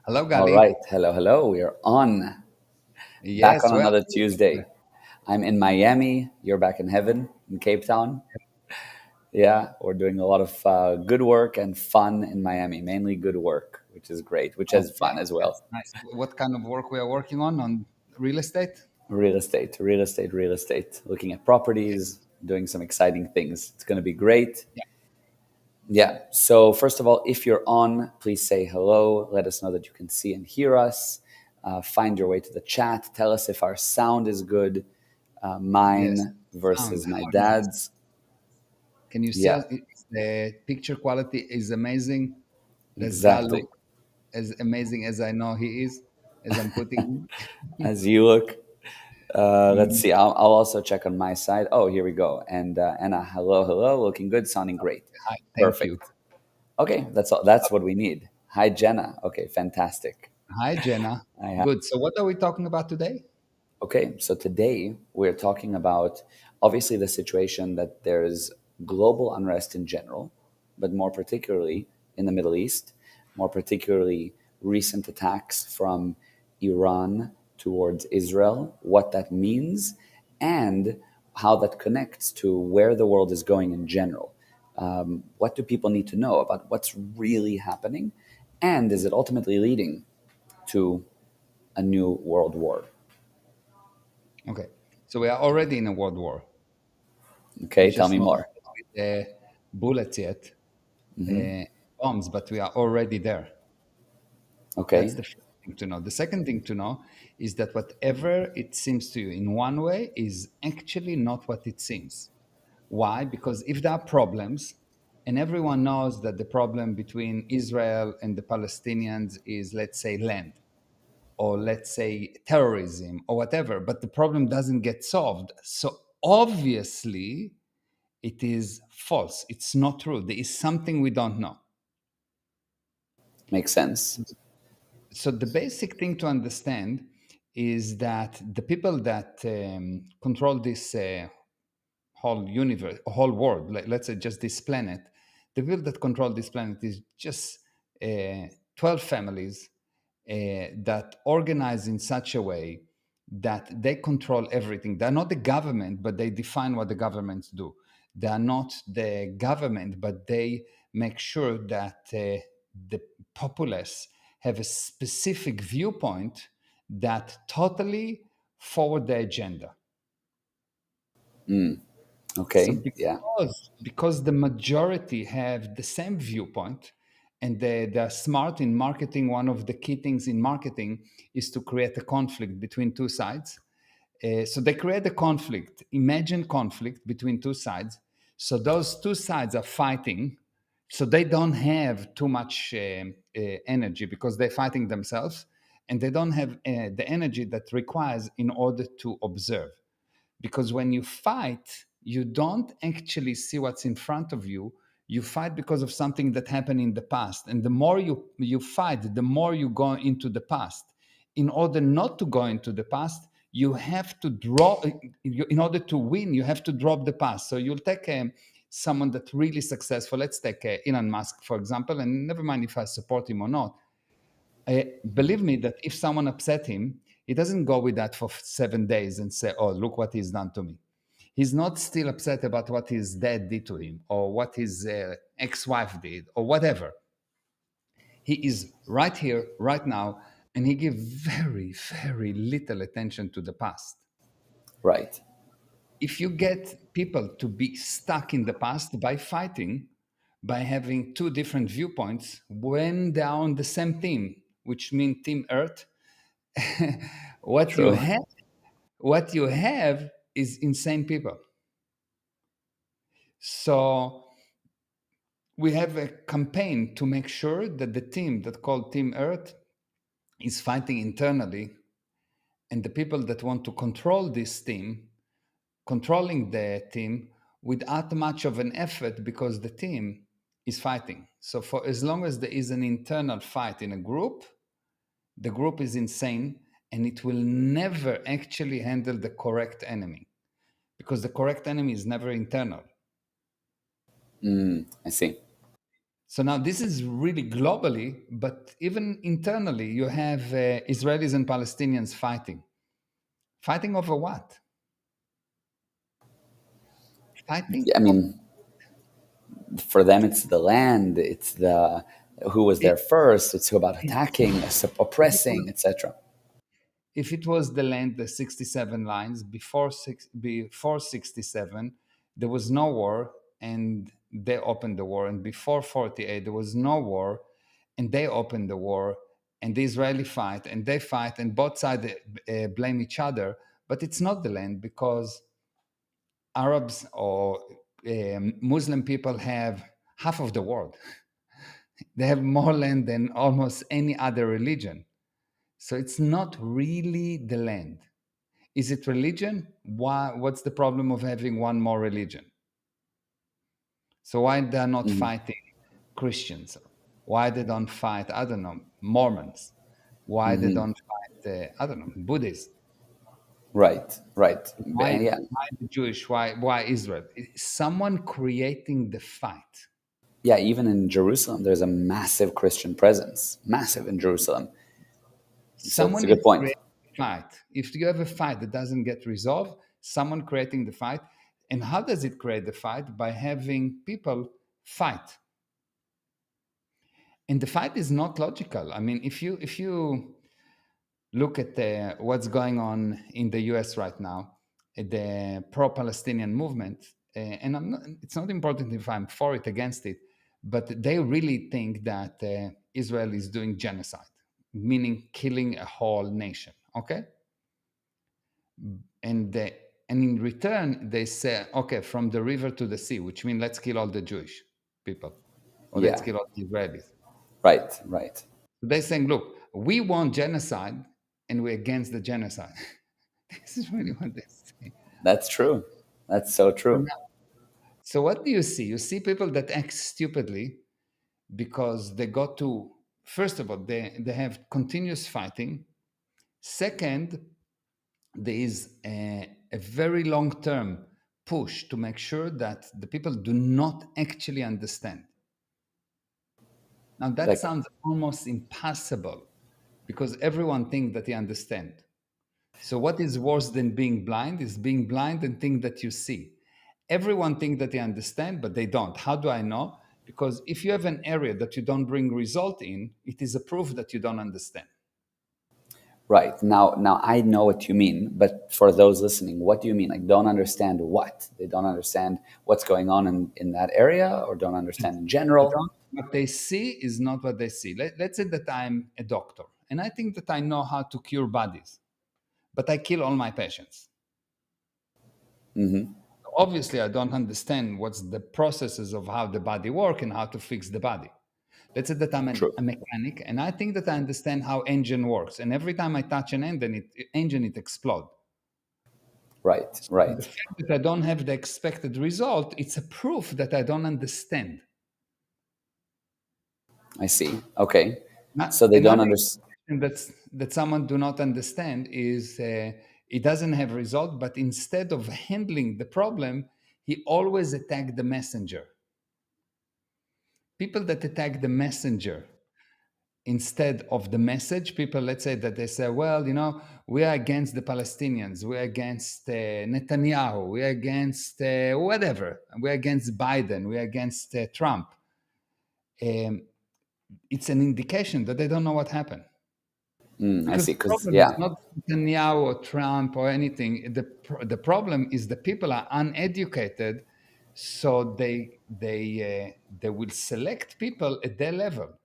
Hello, All Gali. right. Hello, hello. We are on. Back Yes, on well, another Tuesday. I'm in Miami. You're back in heaven, in Cape Town. Yeah, we're doing a lot of good work and fun in Miami, mainly good work, which is great, which is okay, fun as that's well. nice. What kind of work we are working on real estate? Real estate, real estate, real estate. Looking at properties, doing some exciting things. It's going to be great. Yeah, Yeah. So, first of all, if you're on, please say hello. Let us know that you can see and hear us. Find your way to the chat. Tell us if our sound is good, yes. mine Sound, versus my how nice. dad's. Can you see Yeah, us? The picture quality is amazing. Does Gal exactly. look as amazing as I know he is, as I'm putting him? As you look, let's Mhm. see. I'll also check on my side. Oh, here we go. And Anna, hello, hello. Looking good, sounding great. Hi, thank you. Perfect. Okay, that's all. That's what we need. Hi, Jenna. Okay, fantastic. Hi, Jenna. Good. So, what are we talking about today? Okay, so today we're talking about obviously the situation that there's global unrest in general, but more particularly in the Middle East, more particularly recent attacks from Iran towards Israel, what that means, and how that connects to where the world is going in general. What do people need to know about what's really happening? And is it ultimately leading to a new world war? Okay. So, we are already in a world war. We Okay, tell just me not more. with the bullets yet, uh, bombs, but we are already there. That's Okay, the first thing to know. The second thing to know is that whatever it seems to you in one way is actually not what it seems. Why? Because if there are problems, and everyone knows that the problem between Israel and the Palestinians is, let's say, land, or let's say terrorism, or whatever, but the problem doesn't get solved. So obviously, it is false. It's not true. There is something we don't know. makes sense. So the basic thing to understand is that the people that control this whole universe, whole world, let's say just this planet, the people that control this planet is just 12 families that organize in such a way that they control everything. They're not the government, but they define what the governments do. They are not the government, but they make sure that the populace have a specific viewpoint that totally forward the agenda. So Okay, yeah, because the majority have the same viewpoint and they're smart in marketing, one of the key things in marketing is to create a conflict between two sides. So they create a conflict, imagine conflict between two sides. So those two sides are fighting. So they don't have too much energy because they're fighting themselves, and they don't have the energy that requires in order to observe. Because when you fight, you don't actually see what's in front of you. You fight because of something that happened in the past, and the more you fight, the more you go into the past. In order not to go into the past, you have to draw. In order to win, you have to drop the past. So you'll take someone that's really successful. Let's take Elon Musk, for example, and never mind if I support him or not. Believe me that if someone upset him, he doesn't go with that for 7 days and say, "Oh, look what he's done to me." He's not still upset about what his dad did to him or what his ex-wife did or whatever. He is right here, right now, and he gives very, very little attention to the past. right. If you get people to be stuck in the past by fighting, by having two different viewpoints, when they're on the same team, which means Team Earth, what you True. have what you have is insane people. So we have a campaign to make sure that the team that called Team Earth is fighting internally, and the people that want to control this team controlling the team without much of an effort because the team is fighting. So for as long as there is an internal fight in a group, the group is insane, and it will never actually handle the correct enemy because the correct enemy is never internal. I see. So now this is really globally, but even internally, you have Israelis and Palestinians fighting. Fighting over what? Fighting I over mean, for them, it's the land, it's the who was it, there first, it's about it, attacking, if it was oppressing, etc. if it was the land, the 67 lines before 67, there was no war, and they opened the war. And before 48, there was no war, and they opened the war. And the Israeli fight, and they fight, and both sides blame each other. But it's not the land, because Arabs or Muslim people have half of the world. They have more land than almost any other religion. So it's not really the land. Is it religion? Why? What's the problem of having one more religion? So why they're not Hmm. fighting Christians? Why they don't fight, I don't know, Mormons? Why they Hmm. don't fight, I don't know, Buddhists? Right, right. Why, Yeah, why the Jewish? Why Israel? Is someone creating the fight? yeah. Even in Jerusalem, there's a massive Christian presence, massive in Jerusalem. So it's a Someone good is point. creating a fight. If you have a fight that doesn't get resolved, someone creating the fight. And how does it create the fight? By having people fight. And the fight is not logical. I mean, if you look at what's going on in the US right now, the pro-Palestinian movement, and it's not important if I'm for it, against it, but they really think that Israel is doing genocide, meaning killing a whole nation. Okay, and and in return they say, okay, from the river to the sea, which means let's kill all the Jewish people, or let's Yeah, kill all the Israelis. right, right. They're saying, look, we want genocide and we're against the genocide. This is really what they say. That's true. That's so So, true. so what do you see? You see people that act stupidly because they got to, first of all, they have continuous fighting. Second, there is a very long term push to make sure that the people do not actually understand. Now, that Like, sounds almost impossible because everyone thinks that they understand. So what is worse than being blind is being blind and think that you see. Everyone thinks that they understand, but they don't. How do I know? Because if you have an area that you don't bring result in, it is a proof that you don't understand. right. Now I know what you mean, but for those listening, what do you mean? Like, don't understand what? They don't understand what's going on in that area, or don't understand in They general? don't, what they see is not what they see. Let's say that I'm a doctor and I think that I know how to cure bodies, but I kill all my patients. Hmm. Obviously, I don't understand what's the processes of how the body work and how to fix the body. Let's say that True. a mechanic and I think that I understand how engine works. And every time I touch an engine, it explodes. Right, So the right. fact that I don't have the expected result, it's a proof that I don't understand. I see. Okay. So they don't Another understand. indication that someone do not understand is it doesn't have result, but instead of handling the problem, he always attack the messenger. People that attack the messenger instead of the message, people, let's say that they say, well, we are against the Palestinians, we're against Netanyahu, we're against whatever, we're against Biden, we're against Trump. um, it's an indication that they don't know what happened, I because see. the Because problem is yeah, not Netanyahu or Trump or anything. The problem is the people are uneducated, so they will select people at their level.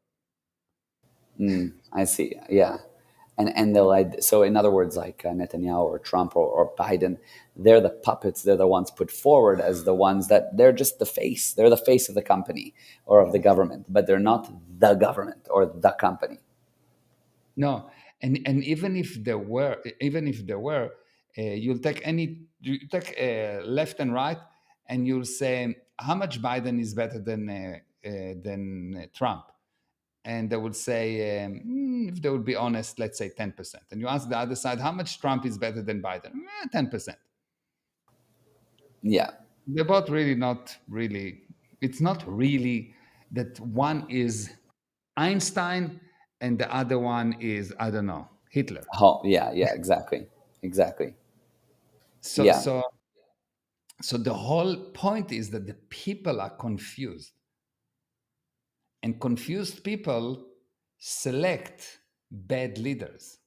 I see. Yeah, and they'll so in other words, like Netanyahu or Trump or Biden, they're the puppets. They're the ones put forward as the ones that they're just the face. They're the face of the company or of the government, but they're not the government or the company. No, and even if there were, you take left and right, and you'll say how much Biden is better than Trump, and they would say, if they would be honest, let's say 10%. And you ask the other side how much Trump is better than Biden, 10%. Yeah. They're both really not really. It's not really that one is Einstein and the other one is, I don't know, Hitler. Oh, yeah, yeah, exactly. Exactly. So, Yeah. so, so the whole point is that the people are confused, and confused people select bad leaders.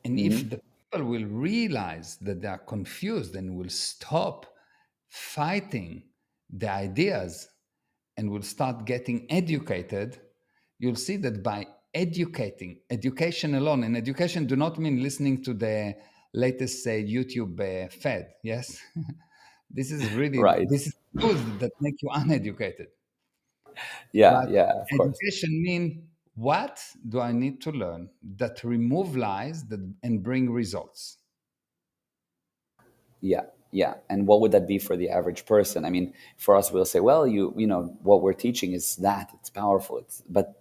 And if Hmm. the people will realize that they are confused and will stop fighting the ideas and will start getting educated, you'll see that by education alone, and education do not mean listening to the latest YouTube fad, yes? Right. This is tools that make you uneducated. Yeah, But yeah, of course. education mean, what do I need to learn that remove lies that, and bring results? Yeah, yeah. And what would that be for the average person? I mean, for us, we'll say, well, you know, what we're teaching is that it's powerful. It's but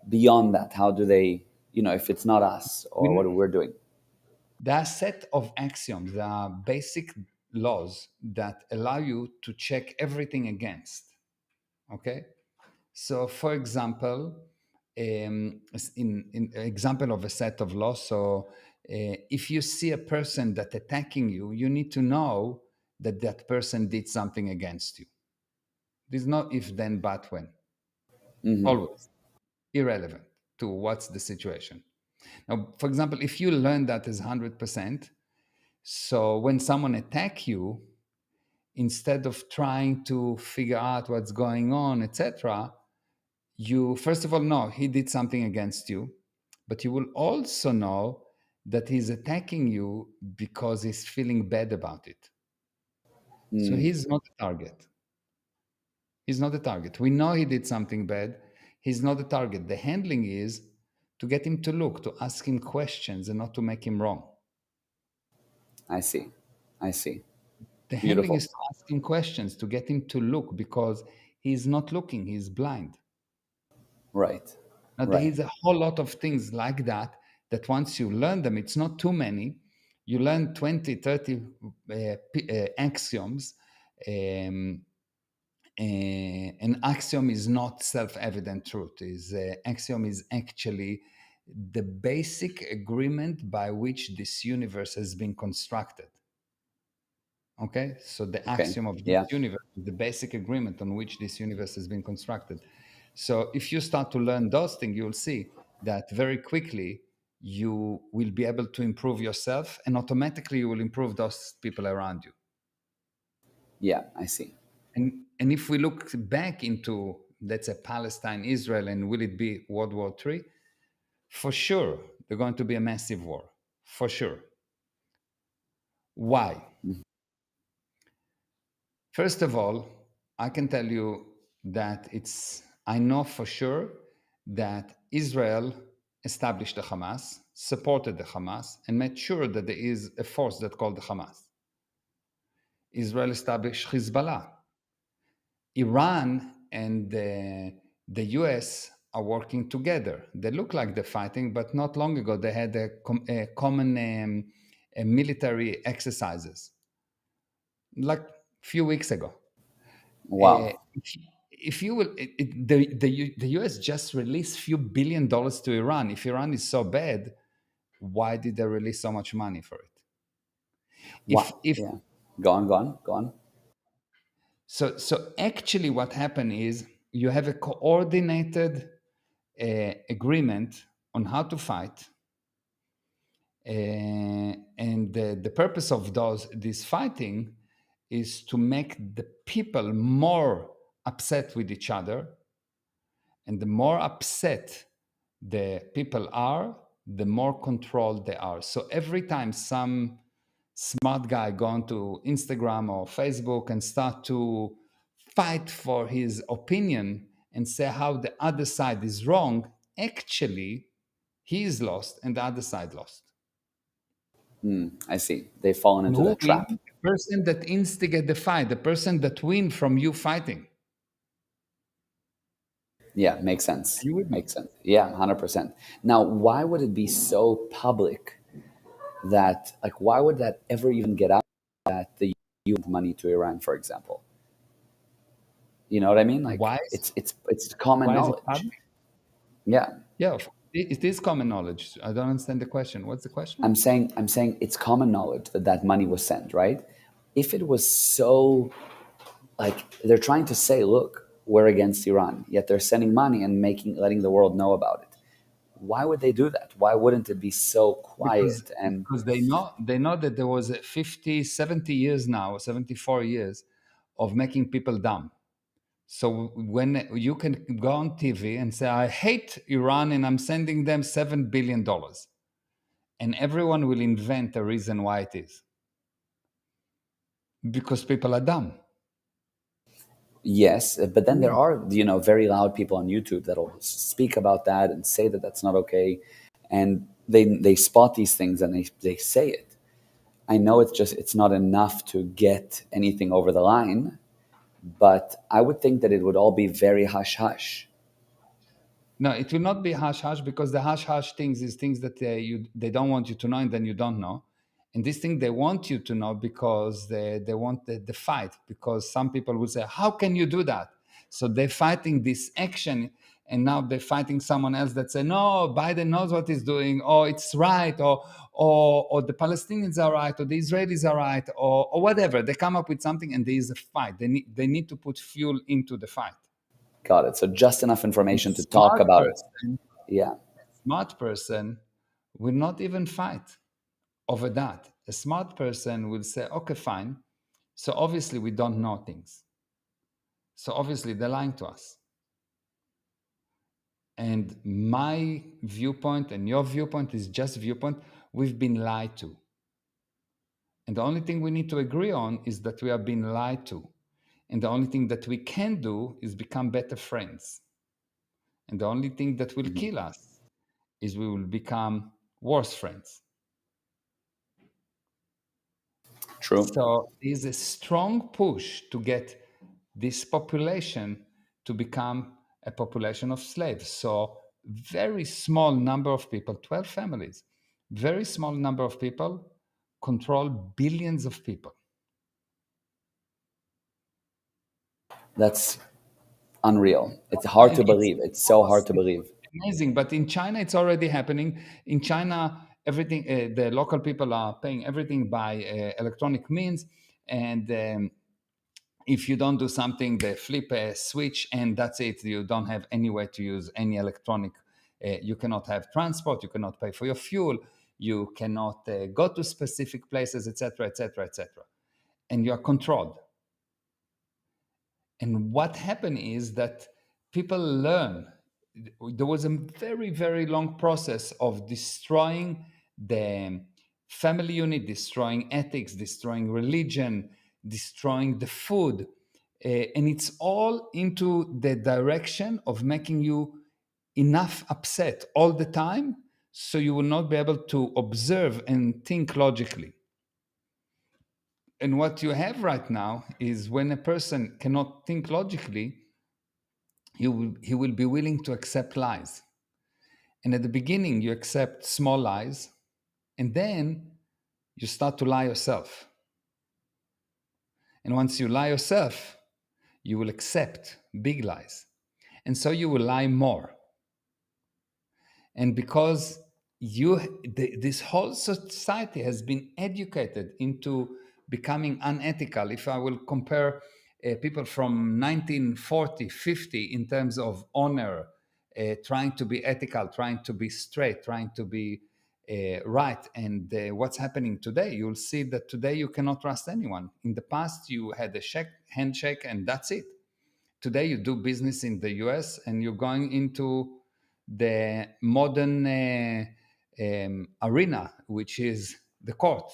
beyond that, how do they, you know, if it's not us or what We, we're doing? there are a set of axioms, there are basic laws that allow you to check everything against. Okay, so for example, in example of a set of laws, so if you see a person that attacking you, you need to know that that person did something against you. There's no if then but when, Hmm. always irrelevant to what's the situation. Now, for example, if you learn that as 100%, so when someone attack you, instead of trying to figure out what's going on, etc., you first of all know he did something against you, but you will also know that he's attacking you because he's feeling bad about it. So Mm, he's not a target. He's not a target. We know he did something bad. He's not a target. The handling is to get him to look, to ask him questions and not to make him wrong. I see. I see. The handling Beautiful. is to ask him questions, to get him to look because he's not looking, he's blind. Right. Now, there Right. is a whole lot of things like that, that once you learn them, it's not too many. You learn 20, 30 axioms. Um, an axiom is not self-evident truth. Axiom is actually the basic agreement by which this universe has been constructed. Okay, so the Okay. axiom of this Yeah. universe is the basic agreement on which this universe has been constructed. So if you start to learn those things, you'll see that very quickly you will be able to improve yourself, and automatically you will improve those people around you. Yeah. I see. And if we look back into, let's say, Palestine, Israel, and will it be World War III? For sure, there's going to be a massive war. For sure. Why? Mhm. First of all, I can tell you that I know for sure that Israel established the Hamas, supported the Hamas, and made sure that there is a force that called the Hamas. Israel established Hezbollah. Iran and the US are working together. They look like they're fighting, but not long ago they had a common military exercises, like a few weeks ago. Uh, Wow. if you will, the US just released few $1 billion to Iran. If Iran is so bad, why did they release so much money for it? Wow. If Yeah. Go on. Go on. Go on. so actually what happened is you have a coordinated agreement on how to fight, and the purpose of this fighting is to make the people more upset with each other, and the more upset the people are, the more controlled they are. So every time some smart guy go onto Instagram or Facebook and start to fight for his opinion and say how the other side is wrong, actually he is lost and the other side lost. I see. They've fallen And into who that win? trap. The person that instigate the fight, the person that win from you fighting. Yeah. Makes sense. Are you with me? Makes sense. Yeah. 100%. Now, why would it be so public that, like, why would that ever even get out that the you money to Iran, for example? You know what I mean? Like Why is it's common why is it knowledge. public? Yeah. Yeah, it is common knowledge. I don't understand the question. What's the question? I'm saying it's common knowledge that that money was sent, right? If it was so, like, they're trying to say, look, we're against Iran, yet they're sending money and letting the world know about it. Why would they do that? Why wouldn't it be so Because quiet and they know that there was a 50, 70 years now, 74 years of making people dumb. So when you can go on TV and say, I hate Iran and I'm sending them $7 billion, and everyone will invent a reason why it is. Because people are dumb. yes, but then there Yeah. are, very loud people on YouTube that'll speak about that and say that that's not okay, and they spot these things and they say it. I know it's not enough to get anything over the line, but I would think that it would all be very hush hush. No, it will not be hush hush, because the hush hush things is things that they don't want you to know, and then you don't know. And this thing they want you to know because they want the fight. Because some people will say, "How can you do that?" So they're fighting this action, and now they're fighting someone else that say, "No, Biden knows what he's doing, or it's right, or the Palestinians are right, or the Israelis are right, or whatever." They come up with something, and there is a fight. They need to put fuel into the fight. Got it. So just enough And information to talk about. Yeah. smart person will not even fight over that. A smart person will say, okay, fine. So obviously we don't know things. So obviously they're lying to us. And my viewpoint and your viewpoint is just viewpoint. We've been lied to. And the only thing we need to agree on is that we are being lied to. And the only thing that we can do is become better friends. And the only thing that will Mhm. kill us is we will become worse friends. True. So there's a strong push to get this population to become a population of slaves. So very small number of people, 12 families, very small number of people control billions of people. That's unreal. It's hard And to it's believe. It's so hard to it's believe. amazing. But in China, it's already happening. In China, everything the local people are paying everything by electronic means, and if you don't do something, they flip a switch and that's it. You don't have any way to use any electronic. You cannot have transport. You cannot pay for your fuel. You cannot go to specific places, etc., etc., etc. And you are controlled. And what happened is that people learn. There was a very, very long process of destroying the family unit, destroying ethics, destroying religion, destroying the food. And it's all into the direction of making you enough upset all the time so you will not be able to observe and think logically. And what you have right now is when a person cannot think logically, he will be willing to accept lies. And at the beginning, you accept small lies, and then you start to lie yourself. And once you lie yourself, you will accept big lies. And so you will lie more. And because this whole society has been educated into becoming unethical. If I will compare people from 1940, 50 in terms of honor, trying to be ethical, trying to be straight, trying to be right, and what's happening today, you'll see that today you cannot trust anyone. In the past, you had a handshake, and that's it. Today you do business in the US and you're going into the modern arena, which is the court.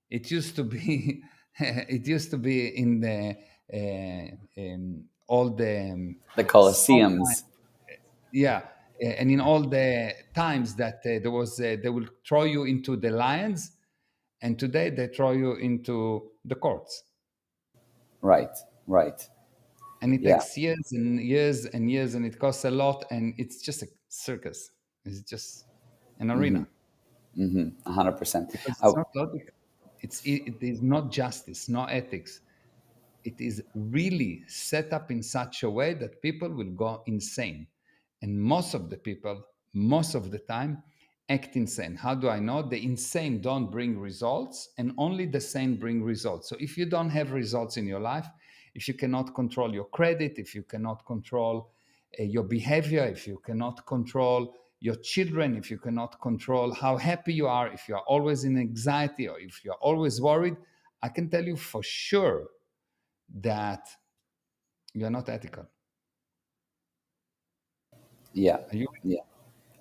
It used to be it used to be in the all the The small time, Colosseums. yeah, and in all the times that there was they will throw you into the lions, and today they throw you into the courts. Right. Right. And it Yeah. takes years and years and years, and it costs a lot, and it's just a circus. It's just an arena 100%. because it's Oh, not logical. It is not justice, no ethics. it is really set up in such a way that people will go insane. And most of the people, most of the time, act insane. How do I know? The insane don't bring results, and only the sane bring results. So if you don't have results in your life, if you cannot control your credit, if you cannot control your behavior, if you cannot control your children, if you cannot control how happy you are, if you are always in anxiety or if you're always worried, I can tell you for sure that you're not ethical. Yeah, Are you? yeah,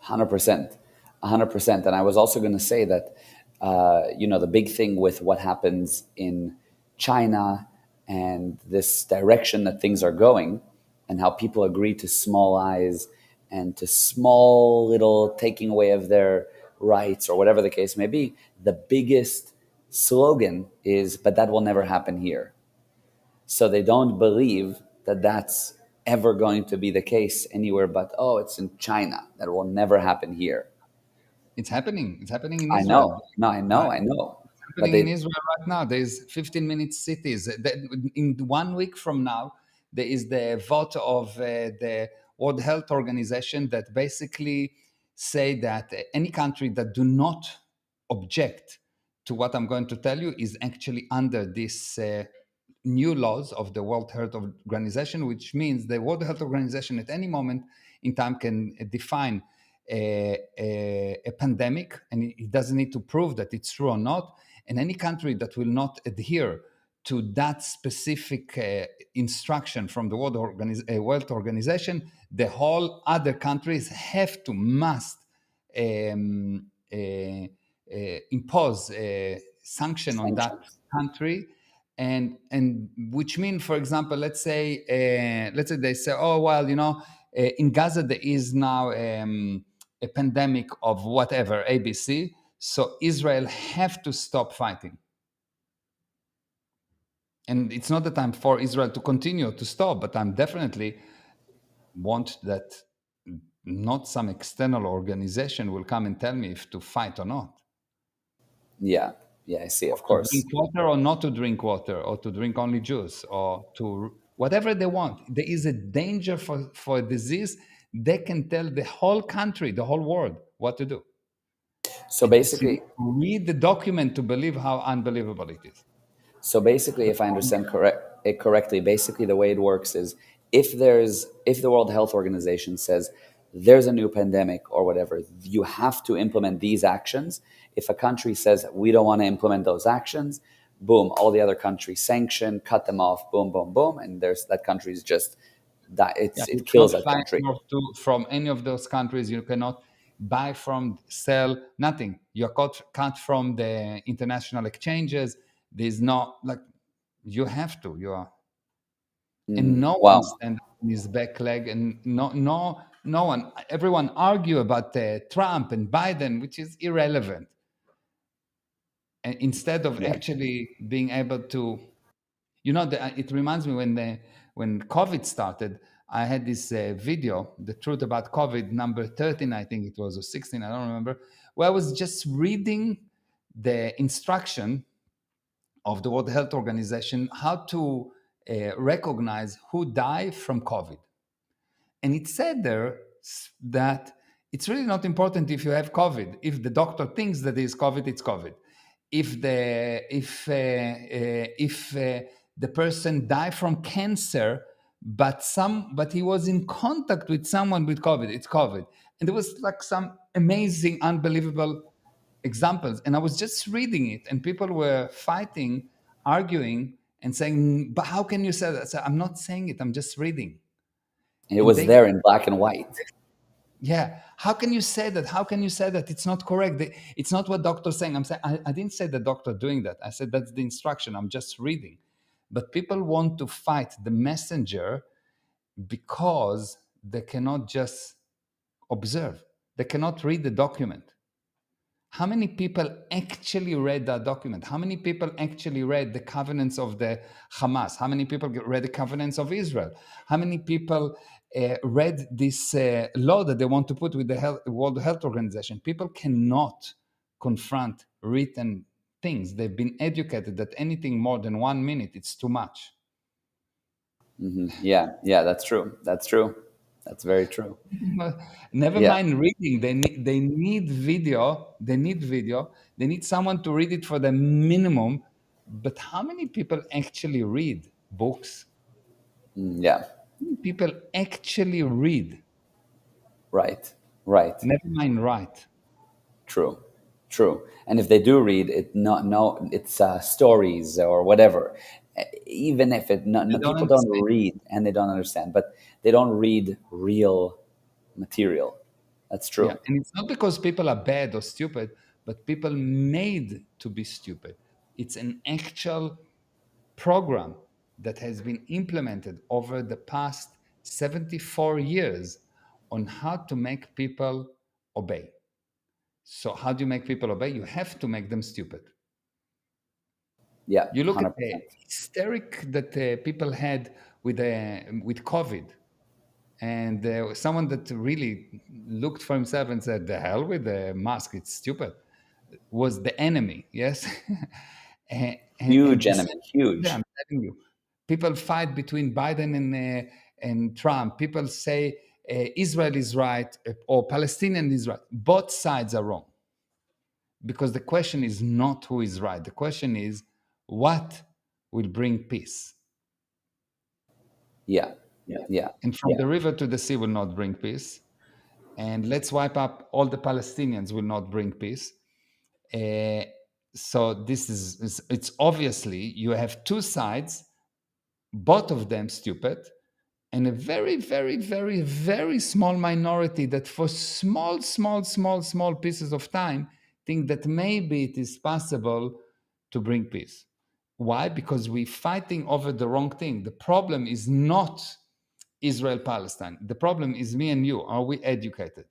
100%, 100%. And I was also going to say that, the big thing with what happens in China and this direction that things are going, and how people agree to small eyes and to small little taking away of their rights or whatever the case may be, the biggest slogan is, but that will never happen here. So they don't believe that that's ever going to be the case anywhere but, oh, it's in China. That will never happen here. It's happening. It's happening in I Israel. know. No, I know. Right? I know. It's But happening in Israel right now. There's 15-minute cities. In 1 week from now, there is the vote of the World Health Organization that basically say that any country that do not object to what I'm going to tell you is actually under this new laws of the World Health Organization, which means the World Health Organization at any moment in time can define a pandemic, and it doesn't need to prove that it's true or not. And any country that will not adhere to that specific instruction from the World Organization, the whole other countries have to must um, uh, impose a sanction on that sanctions. country, and which mean, for example, let's say they say, oh well, in Gaza there is now a pandemic of whatever ABC, so Israel have to stop fighting. And it's not that I'm for Israel to continue to stop, but I'm definitely want that not some external organization will come and tell me if to fight or not, Yeah. Yeah, I see. or Of to drink course. water or not to drink water, or to drink only juice, or to whatever they want. There is a danger for a disease. They can tell the whole country, the whole world what to do. So And just basically, read the document to believe how unbelievable it is. So basically, if I understand it correctly, basically the way it works is, if the World Health Organization says there's a new pandemic or whatever, you have to implement these actions. If a country says we don't want to implement those actions, boom, all the other countries sanction, cut them off, boom, boom, boom, and there's that country's just that Yeah, you it kills cannot that find country. from any of those countries. You cannot buy from, sell, nothing. You're cut from the international exchanges. There's no, like, you have to. You are, and no one Wow. stand on his back leg, and no one. Everyone argue about Trump and Biden, which is irrelevant. And instead of Yeah. actually being able to, it reminds me when COVID started. I had this video, the truth about COVID, number 13, I think it was, or 16, I don't remember, where I was just reading the instruction of the World Health Organization how to recognize who died from COVID. And it said there that it's really not important if you have COVID. If the doctor thinks that it's COVID, it's COVID. If the person died from cancer, but he was in contact with someone with COVID, it's COVID. And there was like some amazing, unbelievable examples. And I was just reading it, and people were fighting, arguing, and saying, "But how can you say that?" So I'm not saying it. I'm just reading. It And was they, there in black and white. yeah, how can you say that? How can you say that it's not correct? It's not what doctor's saying. I'm saying I didn't say the doctor doing that. I said that's the instruction. I'm just reading. But people want to fight the messenger because they cannot just observe. They cannot read the document. How many people actually read that document? How many people actually read the covenants of the Hamas? How many people read the covenants of Israel? How many people read this law that they want to put with the World Health Organization? People cannot confront written things. They've been educated that anything more than 1 minute, it's too much. Yeah, yeah, that's true. That's true. That's very true. Never Yeah, mind reading. They need video. They need video. They need someone to read it for the minimum. But how many people actually read books? yeah, How many people actually read? right, right. Never mind write. True, true. And if they do read it, no, it's stories or whatever. Even if it, no, They no, don't people don't understand. read and they don't understand, but they don't read real material. That's Yeah, true. and it's not because people are bad or stupid, but people made to be stupid. It's an actual program that has been implemented over the past 74 years on how to make people obey. So, how do you make people obey? You have to make them stupid. Yeah, You look at the 100%. hysteric that people had with COVID, and someone that really looked for himself and said, "The hell with the mask, it's stupid," was the enemy. Yes, and Huge this, enemy, yeah, huge. I'm telling you, people fight between Biden and Trump. People say Israel is right or Palestinian is right. Both sides are wrong because the question is not who is right. The question is what will bring peace. Yeah, yeah, And from the river to the sea will not bring peace. And let's wipe up all the Palestinians will not bring peace. Uh, so this is it's obviously you have two sides, both of them stupid, and a very, very, very, very small minority that for small pieces of time think that maybe it is possible to bring peace. Why? Because we're fighting over the wrong thing. The problem is not Israel Palestine. The problem is me and you. Are we educated?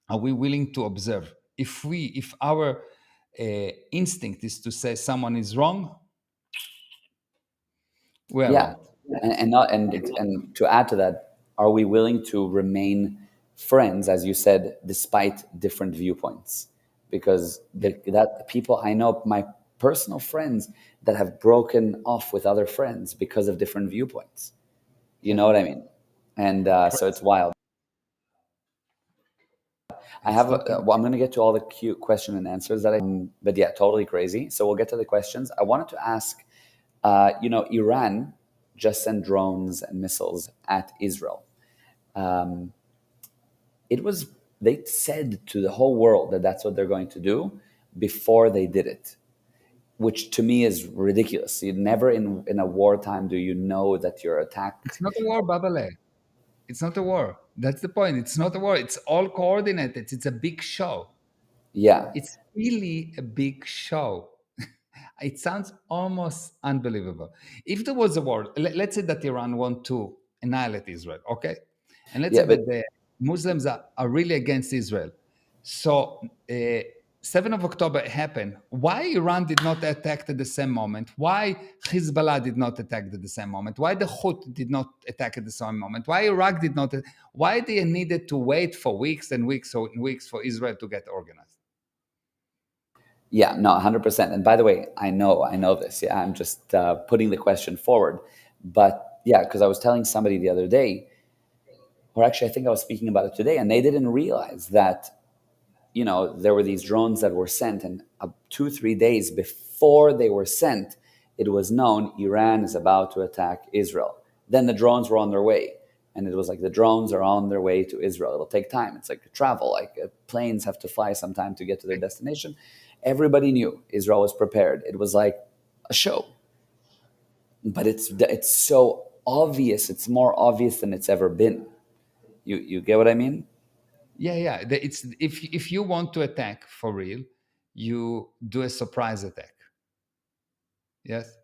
Are we willing to observe? If our instinct is to say someone is wrong, we are yeah. wrong. And not and to add to that, are we willing to remain friends, as you said, despite different viewpoints? Because Yeah. that people I know, my personal friends that have broken off with other friends because of different viewpoints. You Yeah. know what I mean? And so it's Crazy. wild. I It's have. totally. Well, I'm going to get to all the cute question and answers that I. But yeah, totally crazy. So we'll get to the questions. I wanted to ask. Iran just sent drones and missiles at Israel. It was they said to the whole world that that's what they're going to do before they did it, which to me is ridiculous. You never in a wartime do you know that your It's attack. not a war, Babale. It's not a war. That's the point. It's not a war. It's all coordinated. It's a big show. Yeah, It's really a big show. It sounds almost unbelievable. If there was a war, let's say that Iran want to annihilate Israel, okay? And let's say yeah, but that the Muslims are really against Israel. So, 7th of October happened. Why Iran did not attack at the same moment? Why Hezbollah did not attack at the same moment? Why the Houthi did not attack at the same moment? Why Iraq did not? Why they needed to wait for weeks and weeks and weeks for Israel to get organized? yeah, no, 100%. And by the way, I know this. Yeah, I'm just putting the question forward. But yeah, because I was telling somebody the other day, or actually, I think I was speaking about it today, and they didn't realize that there were these drones that were sent, and 2 3 days before they were sent, it was known Iran is about to attack Israel. Then the drones were on their way, and it was like the drones are on their way to Israel. It'll take time. It's like travel, like planes have to fly sometime to get to their destination. Everybody knew Israel was prepared. It was like a show, but it's so obvious. It's more obvious than it's ever been. You get what I mean? Yeah, yeah. It's if you want to attack for real, you do a surprise attack. Yes,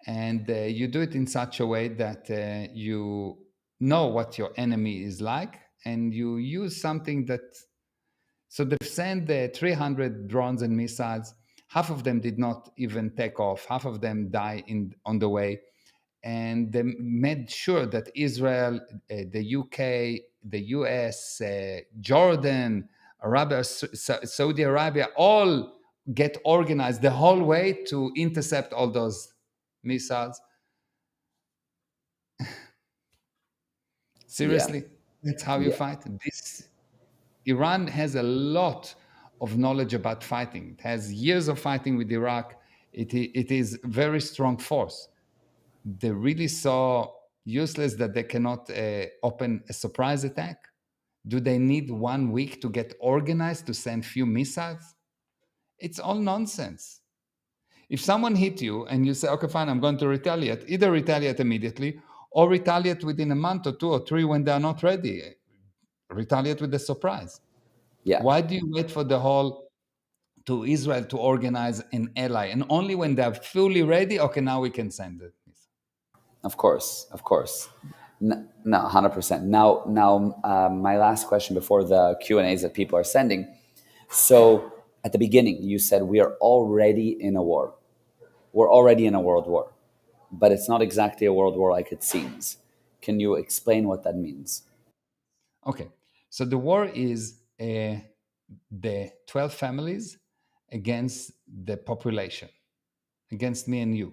and you do it in such a way that you know what your enemy is like, and you use something that. So they've sent 300 drones and missiles. Half of them did not even take off. Half of them die on the way, and they made sure that Israel, the UK, the US, Jordan, Saudi Arabia, all get organized the whole way to intercept all those missiles. Yeah. Seriously, that's how you Yeah. fight. This Iran has a lot of knowledge about fighting. It has years of fighting with Iraq. It is very strong force. They really so useless that they cannot open a surprise attack. Do they need 1 week to get organized to send few missiles? It's all nonsense. If someone hit you and you say, okay, fine, I'm going to retaliate, either retaliate immediately or retaliate within a month or 2 or 3 when they are not ready. Retaliate with a surprise. Yeah. Why do you wait for the whole to Israel to organize an ally? And only when they're fully ready, okay, now we can send it. Of course, of course. No, 100%. My last question before the Q&As that people are sending. So at the beginning, you said we are already in a war. We're already in a world war, but it's not exactly a world war like it seems. Can you explain what that means? Okay, so the war is the 12 families against the population, against me and you.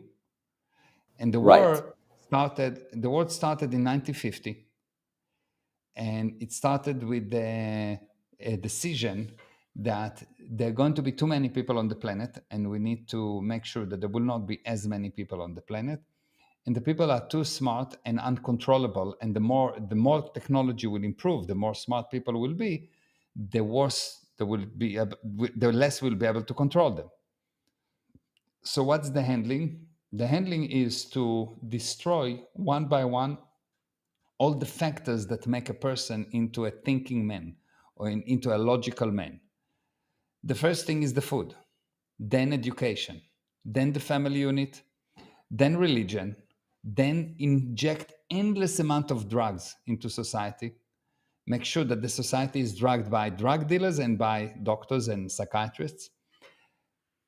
And Right, the war started in 1950, and it started with a decision that there are going to be too many people on the planet, and we need to make sure that there will not be as many people on the planet. And the people are too smart and uncontrollable, and the more technology will improve, the more smart people will be, the worse they will be, the less we'll be able to control them. So what's the handling? The handling is to destroy one by one all the factors that make a person into a thinking man or into a logical man. The first thing is the food, then education, then the family unit, then religion, then inject endless amount of drugs into society. Make sure that the society is drugged by drug dealers and by doctors and psychiatrists.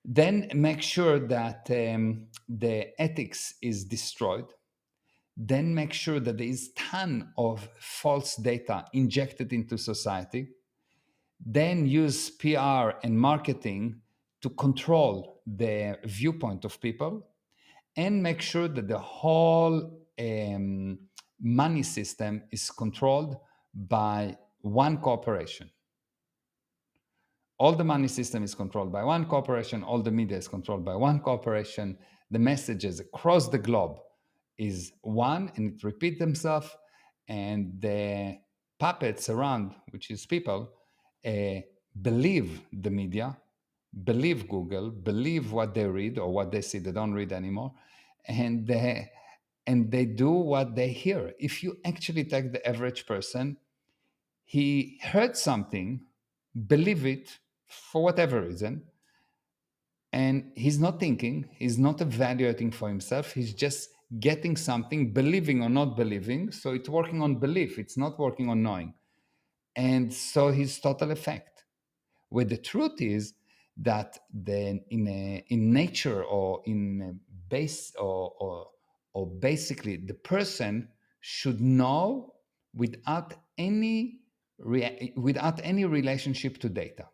Then make sure that the ethics is destroyed. Then make sure that there is ton of false data injected into society. Then use PR and marketing to control the viewpoint of people, and make sure that the whole money system is controlled by one corporation. All the money system is controlled by one corporation. All the media is controlled by one corporation. The messages across the globe is one, and it repeats themselves. And the puppets around, which is people, uh, believe the media, believe Google, believe what they read or what they see. They don't read anymore, and they do what they hear. If you actually take the average person, he heard something, believe it for whatever reason, and he's not thinking, he's not evaluating for himself, he's just getting something, believing or not believing. So it's working on belief, it's not working on knowing. And so he's total effect. Where the truth is that in nature or in base or basically the person should know without any relationship to data.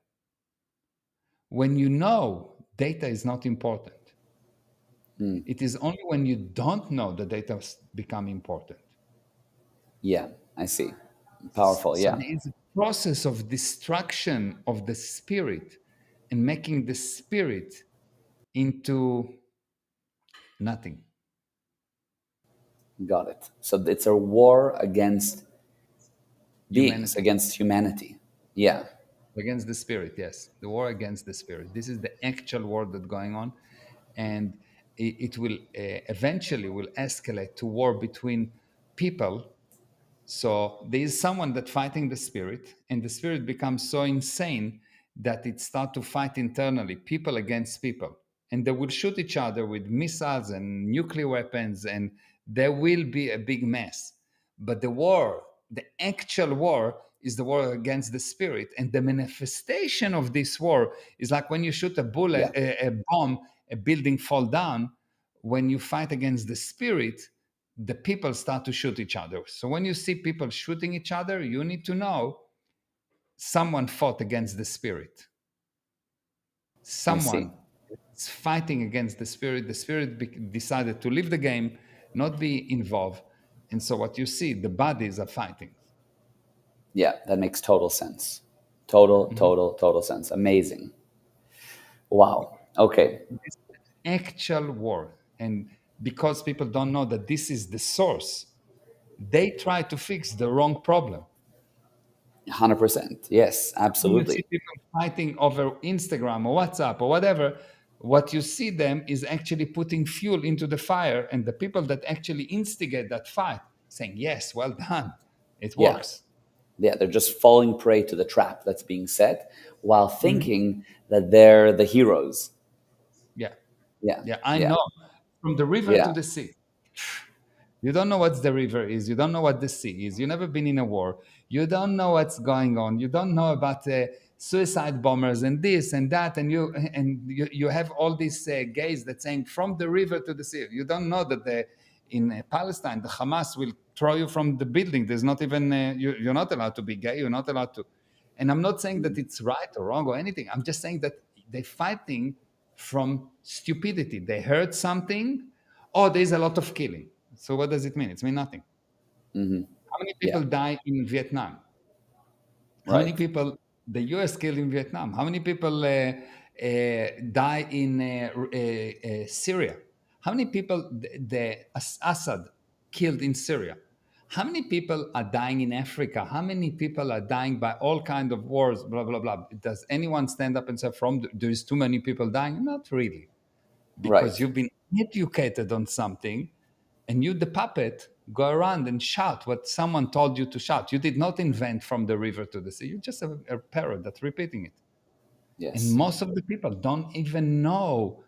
When you know, data is not important. It is only when you don't know the data become important. yeah, I see. Powerful, So yeah. there is a process of destruction of the spirit and making the spirit into nothing. Got it. So it's a war against beings, Humanity. against humanity. Yeah, Against the spirit, yes. The war against the spirit. This is the actual war that's going on. And it will eventually will escalate to war between people. So there is someone that fighting the spirit, and the spirit becomes so insane that it start to fight internally, people against people, and they will shoot each other with missiles and nuclear weapons, and there will be a big mess. But the war, the actual war, is the war against the spirit, and the manifestation of this war is like when you shoot a yeah, bullet, a bomb, a building fall down. When you fight against the spirit, the people start to shoot each other. So when you see people shooting each other, you need to know someone fought against the spirit. I see. Someone is fighting against the spirit. The spirit decided to leave the game, not be involved. And so what you see, the bodies are fighting. Yeah, that makes total sense. Total, Mhm. total, total sense. Amazing. Wow. Okay. This actual war. And because people don't know that this is the source, they try to fix the wrong problem. 100%. Yes, When you see absolutely. people fighting over Instagram or WhatsApp or whatever, what you see them is actually putting fuel into the fire, and the people that actually instigate that fight saying, "Yes, well done, it Yeah. works." Yeah, they're just falling prey to the trap that's being set while Mhm. thinking that they're the heroes. Yeah, Yeah. yeah, I Yeah. know. From the river to Yeah. the sea. You don't know what the river is. You don't know what the sea is. You've never been in a war. You don't know what's going on. You don't know about suicide bombers and this and that. And you have all these gays that saying from the river to the sea. You don't know that in Palestine the Hamas will throw you from the building. There's not even you're not allowed to be gay. You're not allowed to. And I'm not saying that it's right or wrong or anything. I'm just saying that they're fighting from stupidity. They heard something. Oh, there's a lot of killing. So what does it mean? It means nothing. Hmm. How many Yeah. people die in Vietnam? How many Right. people the US killed in Vietnam? How many people die in Syria? How many people Assad killed in Syria? How many people are dying in Africa? How many people are dying by all kinds of wars? Blah blah blah. Does anyone stand up and say, "From there's too many people dying"? Not really, because Right. you've been educated on something, and you, the puppet, go around and shout what someone told you to shout. You did not invent from the river to the sea. You're just a parrot that's repeating it. And Yes. most of the people don't even know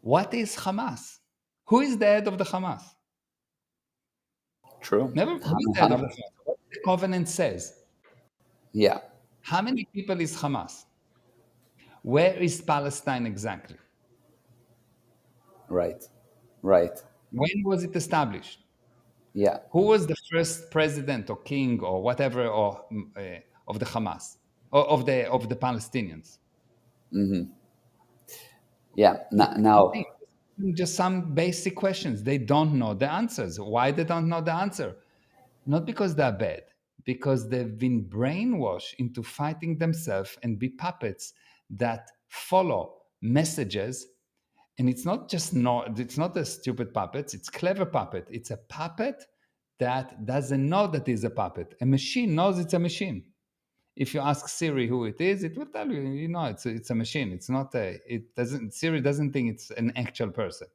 what is Hamas. Who is the head of the Hamas? True. Never. Who is the head of the Hamas? What the covenant says. Yeah. How many people is Hamas? Where is Palestine exactly? Right. Right. When was it established? Yeah. Who was the first president or king or whatever of the Hamas or of the Palestinians? Yeah. It's Now, nothing. Just some basic questions. They don't know the answers. Why they don't know the answer? Not because they're bad, because they've been brainwashed into fighting themselves and be puppets that follow messages. And it's not just not. It's not a stupid puppet. It's clever puppet. It's a puppet that doesn't know that it's a puppet. A machine knows it's a machine. If you ask Siri who it is, it will tell you. You know, it's a machine. It's not a. It doesn't. Siri doesn't think it's an actual person.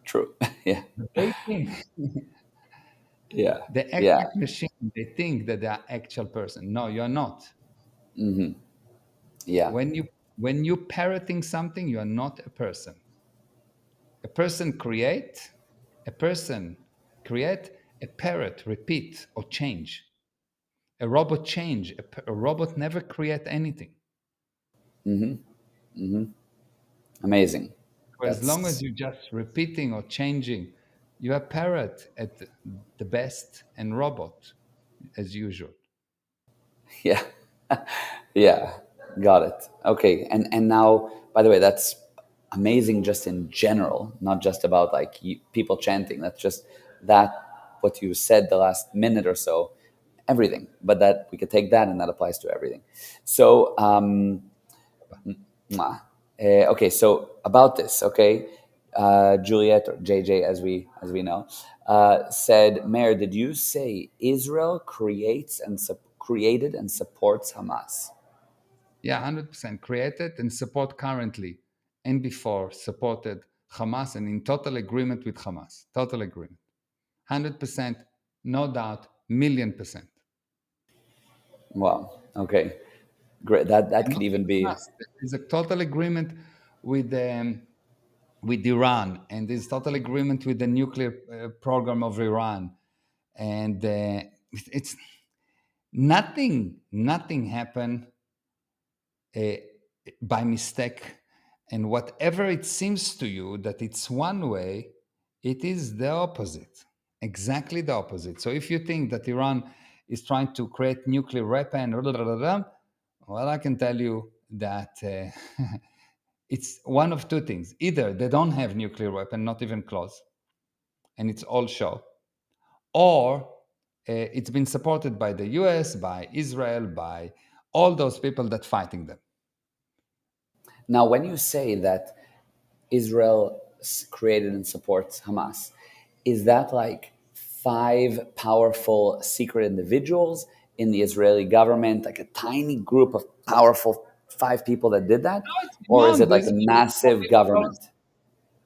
true. Yeah. They think Yeah. the Yeah. exact machine. They think that they are actual person. No, you're not. Yeah. When you parroting something, you are not a person. A person create. A person create. A parrot repeat or change. A robot change. A robot never create anything. Amazing. For as long as That's you're just repeating or changing, you are parrot at the best and robot as usual. yeah. Yeah. Got it. Okay. And now, by the way, that's amazing just in general, not just about like people chanting. That's just that what you said the last minute or so, everything. But that we could take that and that applies to everything. So mwah. Okay, so about this, okay, Juliet or JJ, as we know, said, Mayor, did you say Israel created and supports Hamas? Yeah, 100% created and support currently and before supported Hamas and in total agreement with Hamas. Total agreement. 100%, no doubt, million percent. Wow. Okay, great. That And could not even with be Hamas. There's a total agreement with Iran, and there's total agreement with the nuclear program of Iran. And it's nothing happened uh, by mistake. And whatever it seems to you that it's one way, it is the opposite, exactly the opposite. So if you think that Iran is trying to create nuclear weapon, well, I can tell you that it's one of two things. Either they don't have nuclear weapon, not even close, and it's all show, or it's been supported by the US, by Israel, by all those people that fighting them. Now, when you say that Israel created and supports Hamas, is that like five powerful secret individuals in the Israeli government, like a tiny group of powerful five people that did that? Or is No, it like there's a massive government?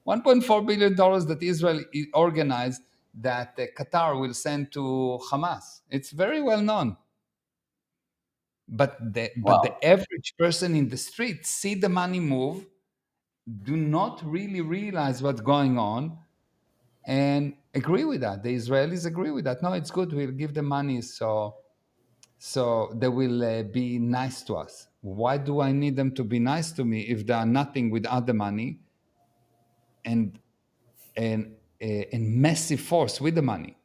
$1.4 billion that Israel organized that Qatar will send to Hamas. It's very well known. But the Wow. average person in the street see the money move, do not really realize what's going on, and agree with that. The Israelis agree with that. No, it's good. We'll give them money, so they will be nice to us. Why do I need them to be nice to me if they are nothing without the money and and massive force with the money?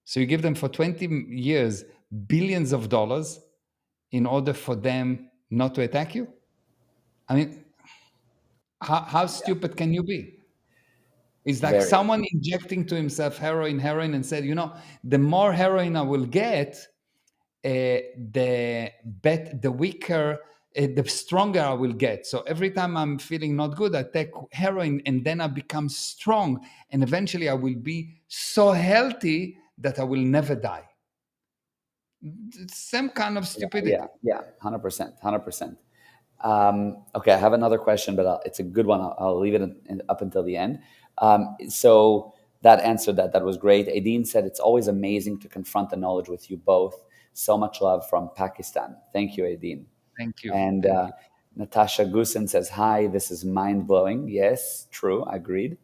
So you give them for 20 years billions of dollars in order for them not to attack you? I mean, how stupid can you be? It's like Very. someone injecting to himself heroin, and said, the more heroin I will get, the weaker, the stronger I will get. So every time I'm feeling not good, I take heroin, and then I become strong, and eventually I will be so healthy that I will never die. It's some kind of Yeah, stupidity. yeah, 100%, 100%. Okay, I have another question, but it's a good one. I'll leave it up until the end. So that answered that. That was great. Aideen said, it's always amazing to confront the knowledge with you both. So much love from Pakistan. Thank you, Aideen. Thank you. And Thank you. Natasha Gusen says, hi, this is mind-blowing. Yes, true, agreed.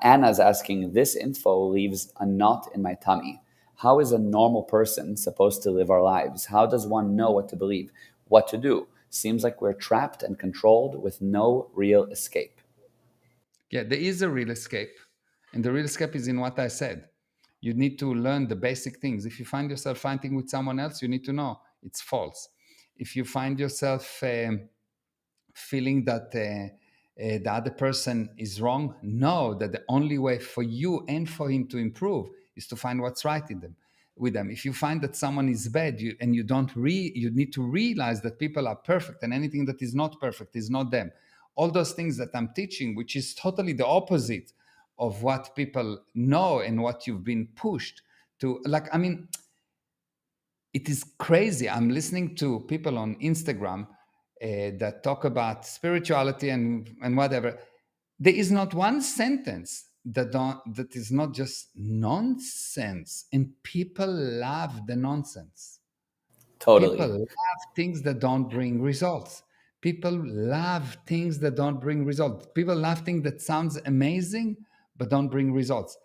Anna's asking, this info leaves a knot in my tummy. How is a normal person supposed to live our lives? How does one know what to believe, what to do? Seems like we're trapped and controlled with no real escape. Yeah, there is a real escape. And the real escape is in what I said. You need to learn the basic things. If you find yourself fighting with someone else, you need to know it's false. If you find yourself feeling that the other person is wrong, know that the only way for you and for him to improve is to find what's right in them with them. If you find that someone is bad, you need to realize that people are perfect, and anything that is not perfect is not them. All those things that I'm teaching, which is totally the opposite of what people know and what you've been pushed to. Like, I mean, it is crazy. I'm listening to people on Instagram that talk about spirituality and whatever. There is not one sentence that is not just nonsense, and people love the nonsense. People Totally. love things that don't bring results. People love things that don't bring results. People love things that sounds amazing but don't bring results.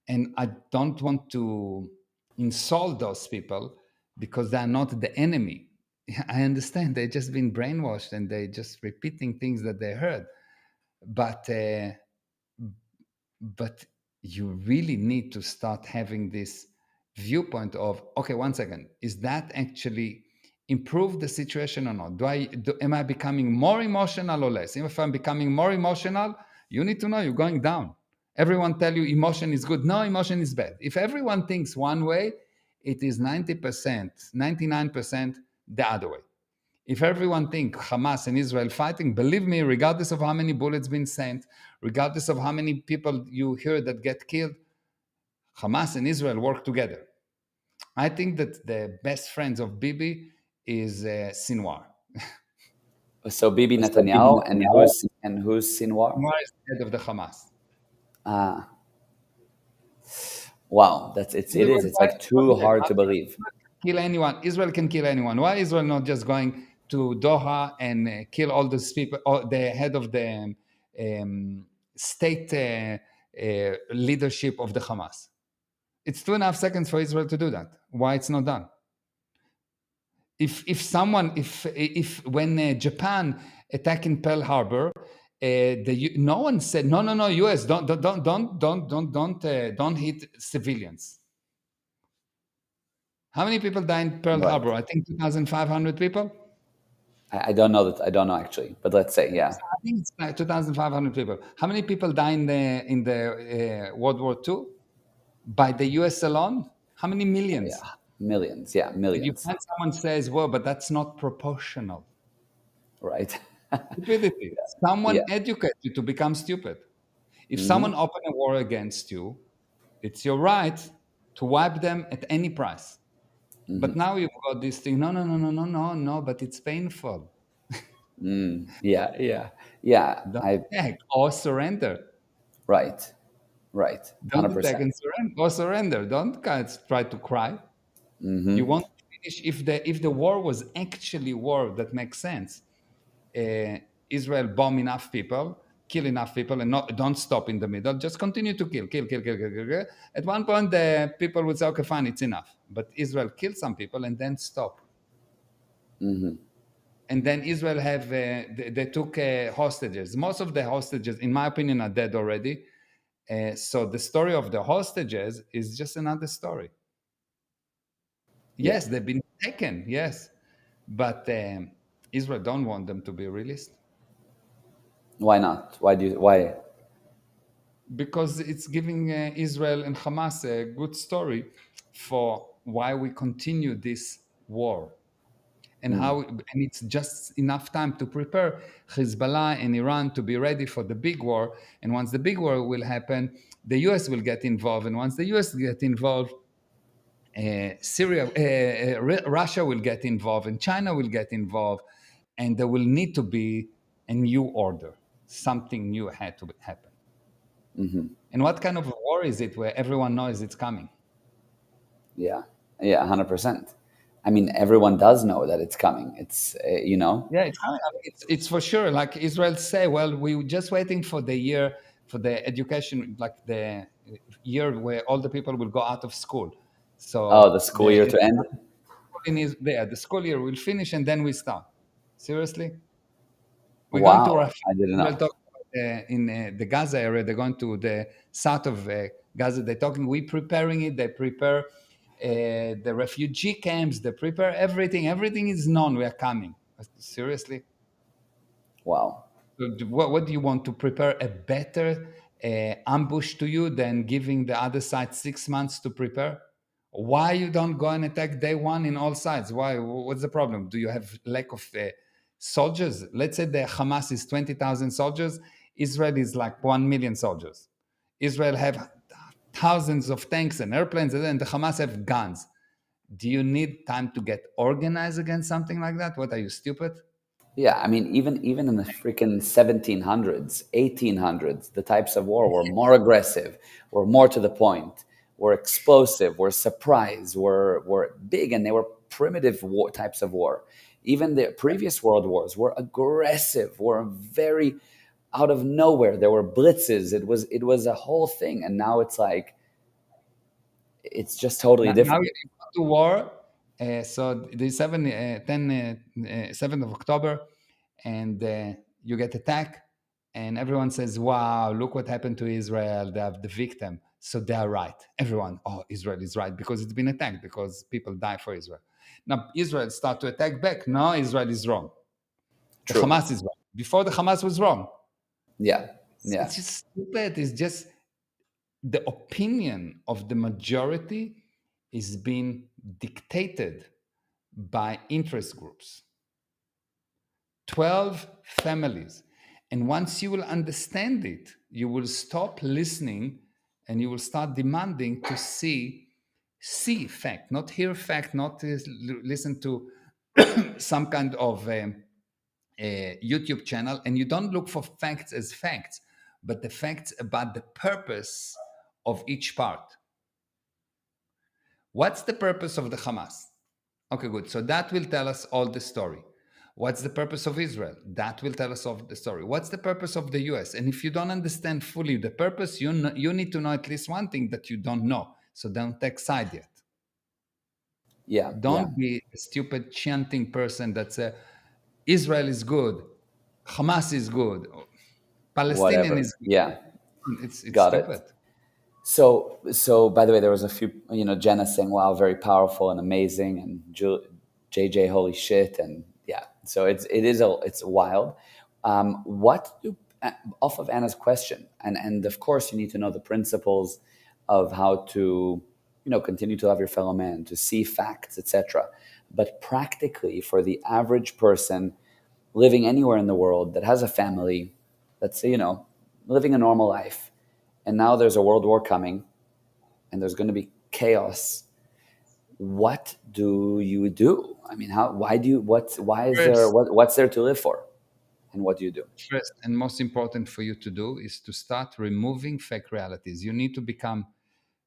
And I don't want to insult those people because they are not the enemy. I understand they've just been brainwashed and they're just repeating things that they heard. But uh, but you really need to start having this viewpoint of, okay, one second, is that actually improve the situation or not? Am I becoming more emotional or less? If I'm becoming more emotional, you need to know you're going down. Everyone tell you emotion is good. No, emotion is bad. If everyone thinks one way, it is 90%, 99% the other way. If everyone think Hamas and Israel fighting, believe me, regardless of how many bullets been sent, regardless of how many people you hear that get killed, Hamas and Israel work together. I think that the best friends of Bibi is Sinwar. So Bibi So Bibi Netanyahu, and Netanyahu. who's Sinwar? Sinwar is the head of the Hamas. Ah, wow, it Everyone is. It's tries like to too forget. hard to believe. Kill anyone. Israel can kill anyone. Why Israel not just going to Doha and kill all those people, or the head of the state leadership of the Hamas? It's 2.5 seconds for Israel to do that. Why it's not done? If when Japan attacked in Pearl Harbor, no one said no, U.S. don't hit civilians. How many people died in Pearl Right. Harbor? I think 2,500 people. I don't know that. I don't know actually, but let's say, yeah. I think it's like 2,500 people. How many people died in the World War II? By the US alone, how many Oh, millions? yeah, millions. Yeah, And you millions. find someone says, well, but that's not proportional. Right. Stupidity. Yeah. Someone educates you to become stupid. If Hmm. someone open a war against you, it's your right to wipe them at any price. But now you've got this thing. No, no, no, no, no, no, no. But it's painful. Yeah, yeah, yeah. Don't I attack or surrender. right, right, Don't hundred attack percent. and surrender or surrender. Don't guys try to cry. You want to finish if the war was actually war that makes sense. uh, Israel bomb enough people, kill enough people, and not don't stop in the middle. Just continue to kill, kill, kill, kill, kill, kill, kill. At one point, the people would say, "Okay, fine, it's enough." But Israel killed some people and then stop. And then Israel have they took hostages. Most of the hostages, in my opinion, are dead already. So the story of the hostages is just another story. Yeah. Yes, they've been taken. Yes, but Israel don't want them to be released. Why not? Why do you? Why? Because it's giving Israel and Hamas a good story for why we continue this war and how and it's just enough time to prepare Hezbollah and Iran to be ready for the big war. And once the big war will happen, the US will get involved, and once the US get involved, Russia will get involved, and China will get involved, and there will need to be a new order. Something new had to happen. And what kind of a war is it where everyone knows it's coming? Yeah, yeah, 100%. I mean, everyone does know that it's coming. It's you know. Yeah, it's coming. I mean, it's for sure. Like Israel say, well, we were just waiting for the year for the education, like the year where all the people will go out of school. Oh, So the school year to end. the school year will finish and then we start. Seriously, we're going to Wow, Rafah. I didn't Israel know. talk about, in the Gaza area. They're going to the south of Gaza. They're talking. We preparing it. They prepare the refugee camps. They prepare everything. Everything is known. We are coming. Seriously. Wow. So what do you want to prepare a better ambush to you than giving the other side 6 months to prepare? Why you don't go and attack day one in all sides? Why? What's the problem? Do you have lack of soldiers? Let's say the Hamas is 20,000 soldiers. Israel is like 1 million soldiers. Israel have thousands of tanks and airplanes, and the Hamas have guns. Do you need time to get organized against something like that? What are you, stupid? Yeah, I mean, even in the freaking 1700s, 1800s, the types of war were more aggressive, were more to the point, were explosive, were surprise, were big, and they were primitive war, types of war. Even the previous world wars were aggressive, were very out of nowhere. There were blitzes. It was a whole thing, and now it's like it's just totally Now different. you go to war. So the 7th of October, and you get attacked, and everyone says, "Wow, look what happened to Israel. They have the victim, so they are right." Everyone, oh, Israel is right because it's been attacked because people die for Israel. Now Israel start to attack back. No, Israel is wrong. The True. Hamas is wrong. Before the Hamas was wrong. Yeah. It's Yeah. just stupid. It's just the opinion of the majority is being dictated by interest groups. 12 families. And once you will understand it, you will stop listening and you will start demanding to see fact, not hear fact, not listen to some kind of a YouTube channel, and you don't look for facts as facts, but the facts about the purpose of each part. What's the purpose of the Hamas? Okay, good. So that will tell us all the story. What's the purpose of Israel? That will tell us all the story. What's the purpose of the US? And if you don't understand fully the purpose, you need to know at least one thing that you don't know. So don't take side yet. Yeah. Yeah. Don't be a stupid chanting person that says Israel is good, Hamas is good, Palestinian Whatever. is Yeah. good. It's Got it. stupid. So by the way, there was a few, Jenna saying, "Wow, very powerful and amazing," and JJ, "Holy shit!" And yeah, so it's wild. What do off of Anna's question, and of course, you need to know the principles of how to, continue to love your fellow man, to see facts, etc. But practically, for the average person living anywhere in the world that has a family, that's, living a normal life, and now there's a world war coming, and there's going to be chaos. What do you do? I mean, why do you, why is there, First, what's there to live for? And what do you do? first and most important for you to do is to start removing fake realities. You need to become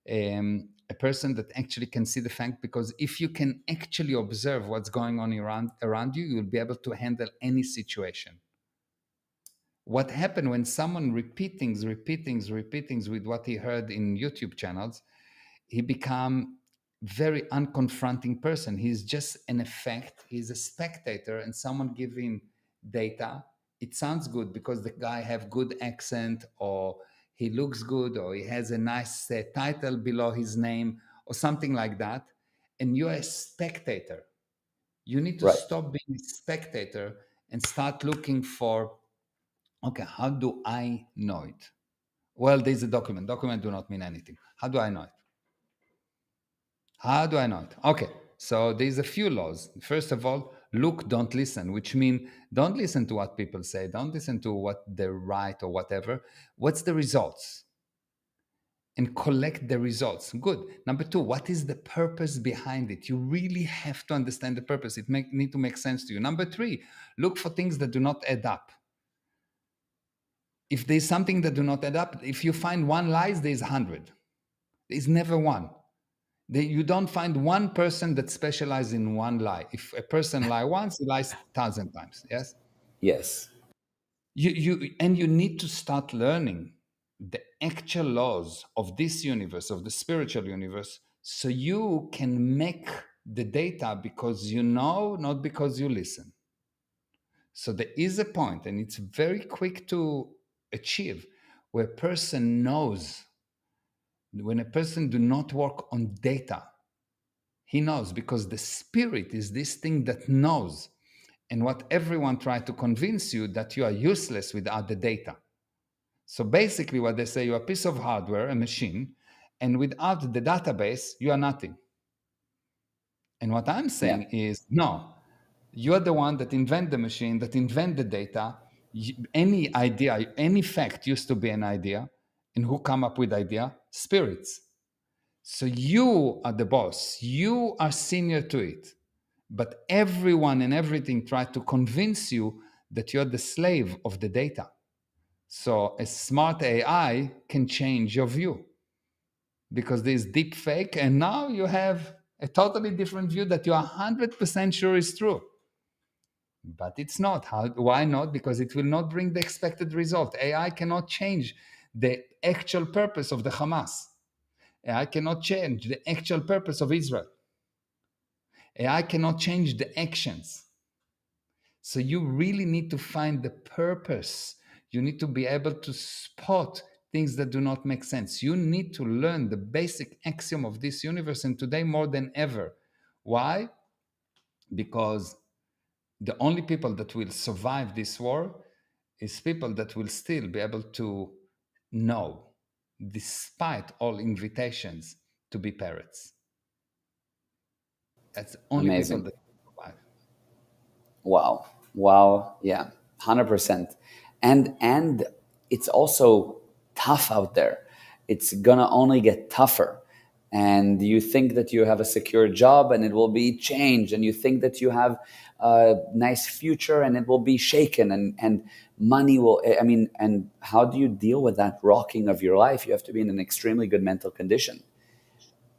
a person that actually can see the fact, because if you can actually observe what's going on around you, you'll be able to handle any situation. What happened when someone repeating with what he heard in YouTube channels, he become very unconfronting person. He's just an effect. He's a spectator, and someone give him data. It sounds good because the guy have good accent, or he looks good, or he has a nice title below his name, or something like that. And you're a spectator. You need to Right. stop being a spectator and start looking for, okay, how do I know it? Well, there's a document. Document do not mean anything. How do I know it? How do I know it? Okay, so there's a few laws. First of all, look, don't listen, which means don't listen to what people say. Don't listen to what they write or whatever. What's the results? And collect the results. Good. Number two, what is the purpose behind it? You really have to understand the purpose. It need to make sense to you. Number three, look for things that do not add up. If there's something that do not add up, if you find one lies, there's 100. There's never one. You don't find one person that specializes in one lie. If a person lie once, he lies 1,000 times. Yes, Yes. you need to start learning the actual laws of this universe, of the spiritual universe, so you can make the data because you know, not because you listen. So there is a point, and it's very quick to achieve, where a person knows. When a person do not work on data, he knows, because the spirit is this thing that knows. And what everyone tried to convince you, that you are useless without the data. So basically what they say, you're a piece of hardware, a machine, and without the database, you are nothing. And what I'm Yeah. saying is, no, you're the one that invent the machine, that invent the data. Any idea, any fact used to be an idea. And who come up with idea? Spirits. So you are the boss. You are senior to it. But everyone and everything try to convince you that you're the slave of the data. So a smart AI can change your view, because there's deep fake, and now you have a totally different view that you're 100% sure is true. But it's not. Why not? Because it will not bring the expected result. AI cannot change the actual purpose of the Hamas. AI cannot change the actual purpose of Israel. AI cannot change the actions. So you really need to find the purpose. You need to be able to spot things that do not make sense. You need to learn the basic axiom of this universe, and today more than ever. Why? Because the only people that will survive this war is people that will still be able to know, despite all invitations to be parrots. That's the only people Amazing. that will survive. Wow. Wow. Yeah. 100%. And it's also tough out there. It's gonna only get tougher. And you think that you have a secure job and it will be changed, and you think that you have a nice future and it will be shaken, and money will, I mean, and how do you deal with that rocking of your life? You have to be in an extremely good mental condition.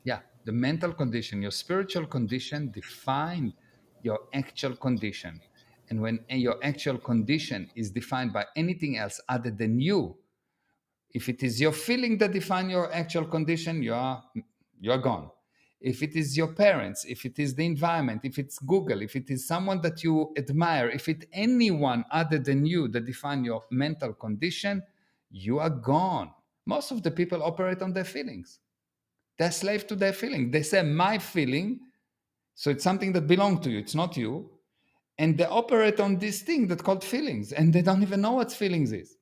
Yeah, the mental condition, your spiritual condition define your actual condition. And when your actual condition is defined by anything else other than you, if it is your feeling that define your actual condition, you're gone. If it is your parents, if it is the environment, if it's Google, if it is someone that you admire, if it anyone other than you that define your mental condition, you are gone. Most of the people operate on their feelings. They're slave to their feeling. They say my feeling, so it's something that belongs to you. It's not you, and they operate on this thing that called feelings, and they don't even know what feelings is.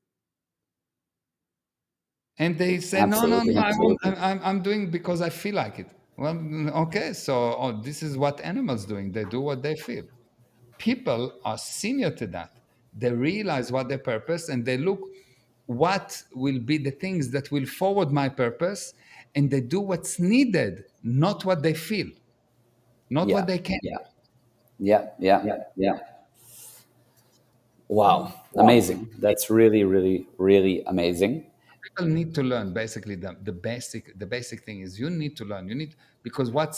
And they say, no, no, Absolutely. no, I'm doing because I feel like it. Well, okay, so this is what animals doing. They do what they feel. People are senior to that. They realize what their purpose and they look what will be the things that will forward my purpose, and they do what's needed, not what they feel, not what Yeah. they can. Yeah. Yeah. Yeah. Yeah. Wow. Amazing. That's really, really, really amazing. People need to learn basically the basic thing is you need to learn. You need because what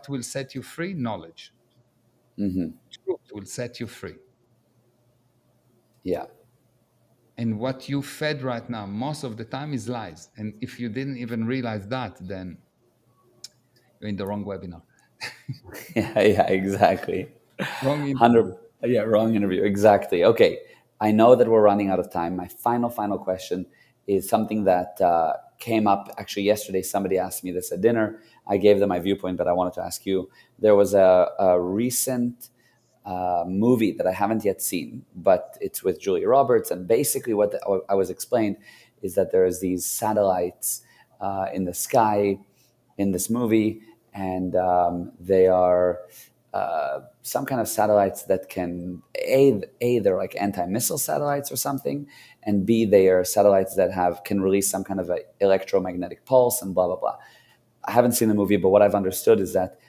will set you free? Knowledge. Truth will set you free. Yeah. And what you fed right now, most of the time, is lies. And if you didn't even realize that, then you're in the wrong webinar, Yeah. Yeah. Exactly. wrong 100. interview. Yeah. Wrong interview. Exactly. Okay. I know that we're running out of time. My final question is something that came up actually yesterday. Somebody asked me this at dinner. I gave them my viewpoint, but I wanted to ask you. There was a recent movie that I haven't yet seen, but it's with Julia Roberts. And basically, what I was explained is that there's these satellites in the sky in this movie, and they are some kind of satellites that can a they're like anti-missile satellites or something, and b they are satellites that have can release some kind of a electromagnetic pulse and blah blah blah. I haven't seen the movie, but what I've understood is that,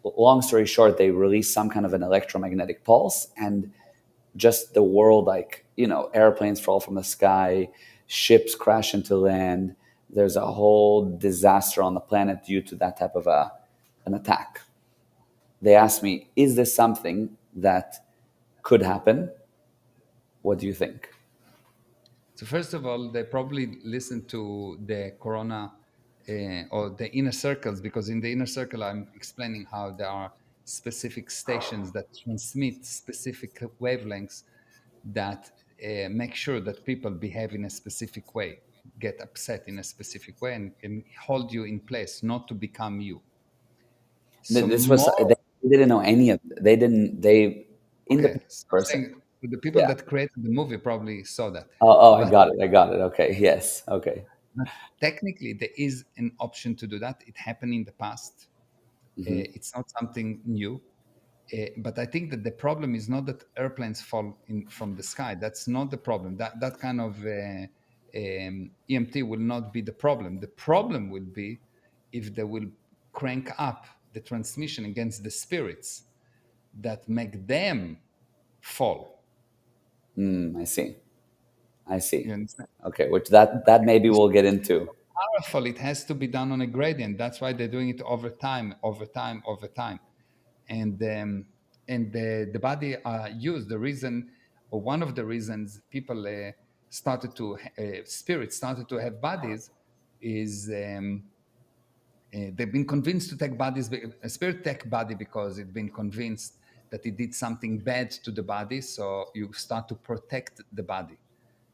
long story short, they release some kind of an electromagnetic pulse, and just the world, like, airplanes fall from the sky, ships crash into land. There's a whole disaster on the planet due to that type of an attack. They asked me, is this something that could happen? What do you think? So first of all, they probably listen to the Corona or the inner circles, because in the inner circle, I'm explaining how there are specific stations that transmit specific wavelengths that make sure that people behave in a specific way, get upset in a specific way, and hold you in place, not to become you. So This was more, they didn't know any of it. They didn't they okay. independent So I'm person. saying the people Yeah. that created the movie probably saw that, Oh, I but got it. I got it. Okay. Yes. Okay. But technically, there is an option to do that. It happened in the past. It's not something new. But I think that the problem is not that airplanes fall in from the sky. That's not the problem. That kind of EMT will not be the problem. The problem will be if they will crank up the transmission against the spirits that make them fall. I see. I see. You understand? Okay, which that maybe we'll get into. Powerful, it has to be done on a gradient. That's why they're doing it over time, over time, over time. And the body used the reason, or one of the reasons people started to spirits started to have bodies is they've been convinced to take bodies. A spirit take body because it's been convinced that it did something bad to the body, so you start to protect the body.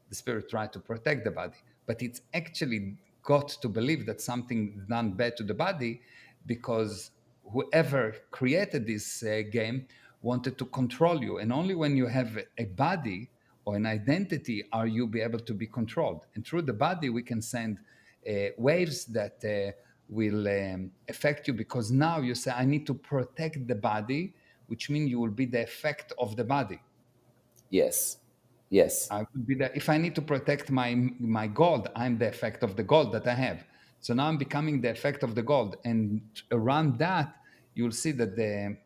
The spirit tried to protect the body, but it's actually got to believe that something done bad to the body because whoever created this game wanted to control you, and only when you have a body or an identity are you be able to be controlled. And through the body we can send waves that will affect you, because now you say I need to protect the body, which means you will be the effect of the body. Yes. Yes. I would be the, if I need to protect my gold, I'm the effect of the gold that I have. So now I'm becoming the effect of the gold, and around that, you'll see that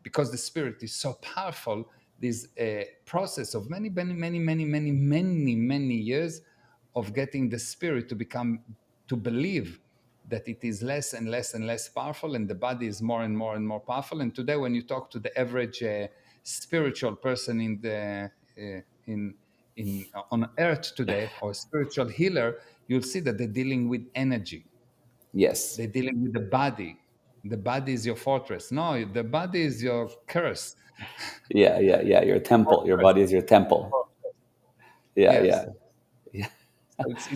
because the spirit is so powerful, this process of many years of getting the spirit to believe that it is less and less and less powerful, and the body is more and more and more powerful. And today, when you talk to the average spiritual person in on earth today, or spiritual healer, you'll see that they're dealing with energy. Yes. They're dealing with the body. The body is your fortress. No, the body is your curse. Yeah. Yeah. Yeah. Your temple. Your Fortress. body is your temple. Yeah. Yes. Yeah. Yeah. So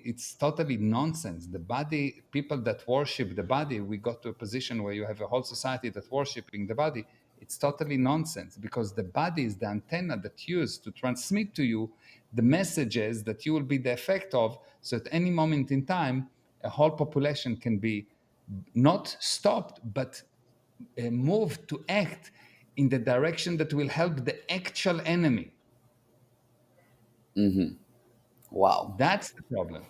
it's totally nonsense. The body, people that worship the body, we got to a position where you have a whole society that worshiping the body. It's totally nonsense, because the body is the antenna that used to transmit to you the messages that you will be the effect of. So at any moment in time, a whole population can be not stopped, but moved to act in the direction that will help the actual enemy. Wow. That's the problem.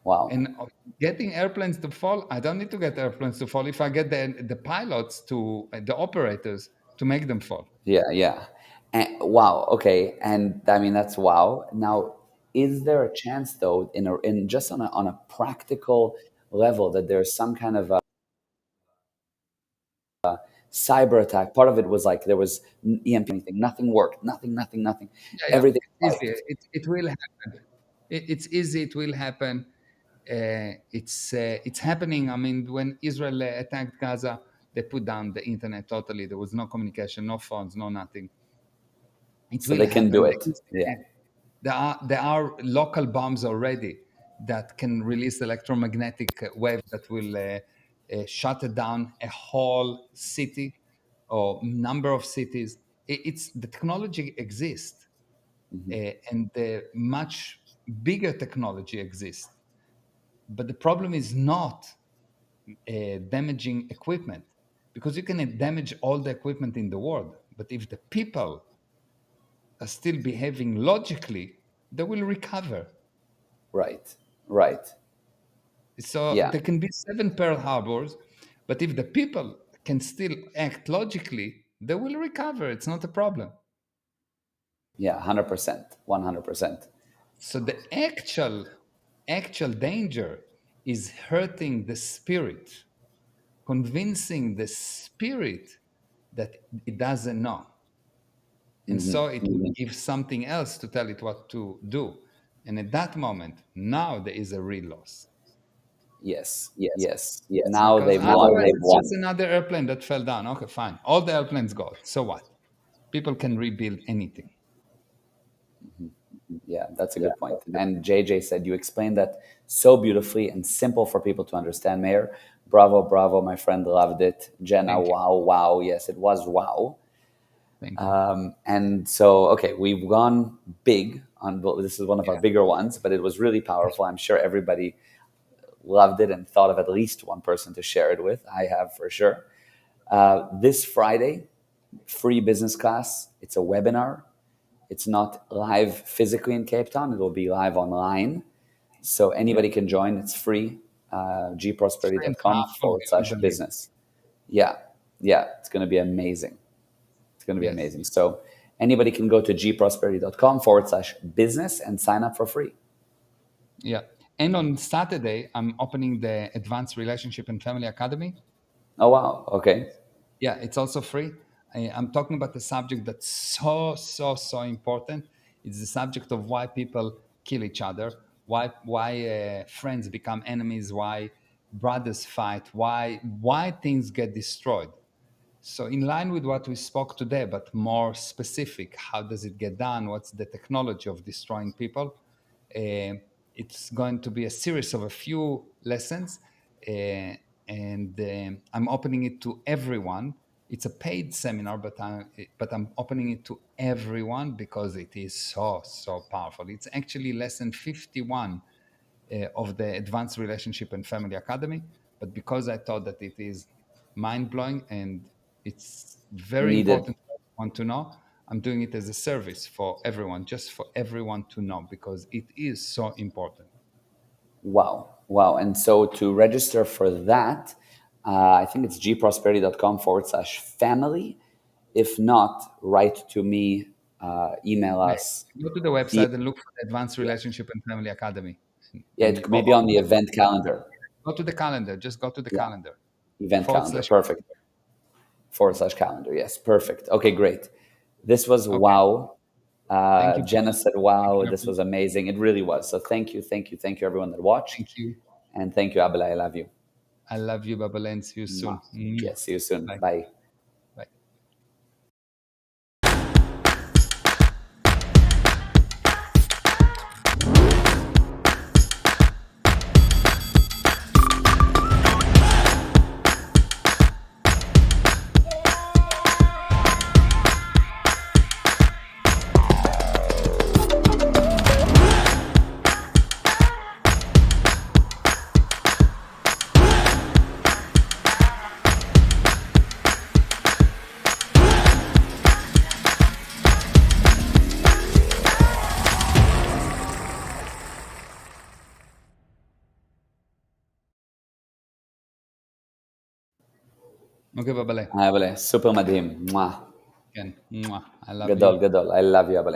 Wow. And getting airplanes to fall, I don't need to get airplanes to fall if I get the pilots to the operators to make them fall. Yeah, yeah. And, wow. Okay. And I mean, that's wow. Now, is there a chance though, in just on a practical level, that there's some kind of a cyber attack? Part of it was like there was EMP, anything, nothing worked, nothing, Yeah, yeah, everything it's easy. spiked. It will happen. It's easy. It will happen. It's happening. I mean, when Israel attacked Gaza, they put down the internet totally. There was no communication, no phones, no nothing. It So will they can do happen. it. Yeah. There are local bombs already that can release electromagnetic wave that will shut down a whole city or number of cities. It's the technology exists, and the much bigger technology exists. But the problem is not damaging equipment, because you can damage all the equipment in the world. But if the people are still behaving logically, they will recover. Right. Right. So Yeah. there can be 7 Pearl Harbors, but if the people can still act logically, they will recover. It's not a problem. Yeah. 100%. 100%. So the actual danger is hurting the spirit, convincing the spirit that it doesn't know. And so it will give something else to tell it what to do. And at that moment, now there is a real loss. Yes. Yes. Now Because they've won. otherwise, it's just another airplane that fell down. Okay, fine. All the airplanes go. So what? People can rebuild anything. Yeah, that's a good point. And JJ said you explained that so beautifully and simple for people to understand, Mayor. Bravo, bravo, my friend, loved it. Jenna, Thank you. wow, wow. Yes, it was wow. Thank you. And so, okay, we've gone big on, well, this is one of our Yeah. bigger ones, but it was really powerful. I'm sure everybody loved it and thought of at least one person to share it with. I have for sure. This Friday, free business class. It's a webinar. It's not live physically in Cape Town. It will be live online. So anybody can join. It's free. gprosperity.com forward slash Unbelievable. business. Yeah. Yeah. It's going to be amazing. It's going to be Yes. amazing. So anybody can go to gprosperity.com forward slash business and sign up for free. Yeah. And on Saturday, I'm opening the Advanced Relationship and Family Academy. Oh, wow. Okay. Yeah, it's also free. I'm talking about the subject that's so important. It's the subject of why people kill each other, why friends become enemies, why brothers fight, why things get destroyed. So in line with what we spoke today, but more specific, how does it get done? What's the technology of destroying people? It's going to be a series of a few lessons, and I'm opening it to everyone. It's a paid seminar, but I'm opening it to everyone because it is so powerful. It's actually lesson 51 of the Advanced Relationship and Family Academy, but because I thought that it is mind blowing and it's very Needed. important for everyone to know, I'm doing it as a service for everyone, just for everyone to know, because it is so important. Wow. Wow. And so to register for that, I think it's gprosperity.com forward slash family. If not, write to me, email Yeah. us. Go to the website and look for the Advanced Relationship and Family Academy. Yeah, And it may be on the event calendar. go to the calendar. Just go to the Yeah. calendar. Event Forward calendar. slash Perfect. Forward slash calendar. Yes. Perfect. Okay, great. This was Okay. wow. Thank you. Jenna said, wow, this Thank was amazing. It really was. So thank you everyone that watched. you. And thank you, Abela. I love you. I love you, Babalen. See you soon. Yes, see you soon. Bye. Bye. Bye. אוקיי, בבלה. אבל סופר מדהים. כן. I love גדול, you גדול. I love you, אבל.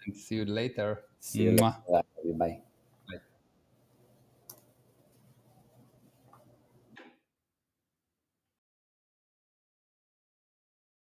and see you later. See you later. Bye.